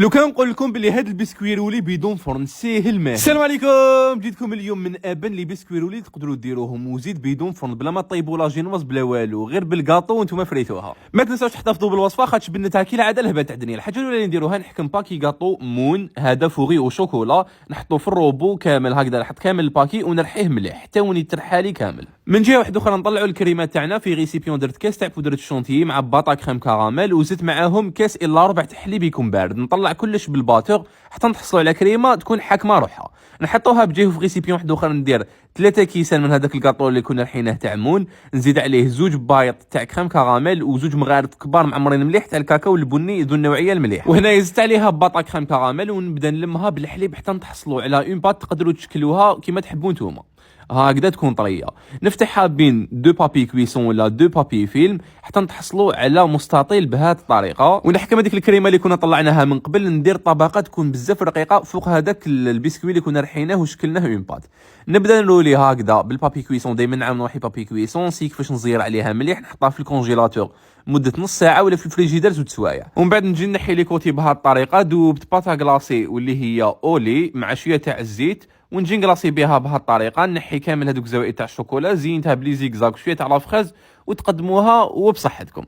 لو كان نقول لكم بلي هاد البسكويت رولي بدون فرن ساهل ماهل. السلام عليكم، جيتكم اليوم من ابان لي بسكويت رولي تقدروا ديروهم وزيد بدون فرن بلا ما طيبوا لا جينواز بلا والو، غير بالكاطو وانتم فريتوها. ما تنساوش تحتفظوا بالوصفه خاطش بنتها كي العاده الهبه تاع الدنيا. الحاجه الاولى اللي نديروها نحكم باكي كاطو مون هذا فوغي وشوكولا، نحطو في الروبو كامل هكذا، نحط كامل الباكي ونرحيه مليح حتى وين يترحالي كامل. من جهه واحده اخرى نطلعوا الكريمات تاعنا في ريسيبيون، درت كاس تاع بودره الشونتيي مع باطا كريم كراميل وزدت معاهم كاس الا ربع حليب يكون بارد. نطلع كلش بالباطور حتى نحصلوا على كريمه تكون حاكمه روحها. نحطوها بجهه في ريسيبيون واحد اخر، ندير 3 كيسان من هذاك الكاطو اللي كنا رحيناه تاع مون، نزيد عليه 2 بايط تاع كريم كراميل و2 مغارف كبار معمرين مليح تاع الكاكاو البني ذو النوعيه المليحه، وهنا زدت عليها باطا كريم كراميل ونبدا نلمها بالحليب حتى تحصلوا على اون بات تقدروا تشكلوها كيما تحبوا نتوما هكذا تكون طريه. نفتحها بين 2 بابي كويسون ولا 2 بابي فيلم حتى نتحصلوا على مستطيل بهذه الطريقه. ونحكم هذيك الكريمه اللي كنا طلعناها من قبل، ندير طبقه تكون بزاف رقيقه فوق هذاك البسكوي اللي كنا رحيناه وشكلناه اون بات. نبدا نرولي هكذا بالبابي كويسون، دائما نعاود نروحي بابي كويسون سي كيفاش نزير عليها مليح، نحطها في الكونجيلاتور مده نص ساعه ولا في الفريجيدير 2 سوايع. ومن بعد نجي نحي لي كوتي بهذه الطريقه، دوبت باتا كلاصي واللي هي اولي مع شويه تاع الزيت، ونجي نقلاصي بها بهذه الطريقه، نحي كامل هذوك الزوائد تاع الشوكولا، زينتها بلي زيكزاك شويه تاع لافخاز وتقدموها وبصحتكم.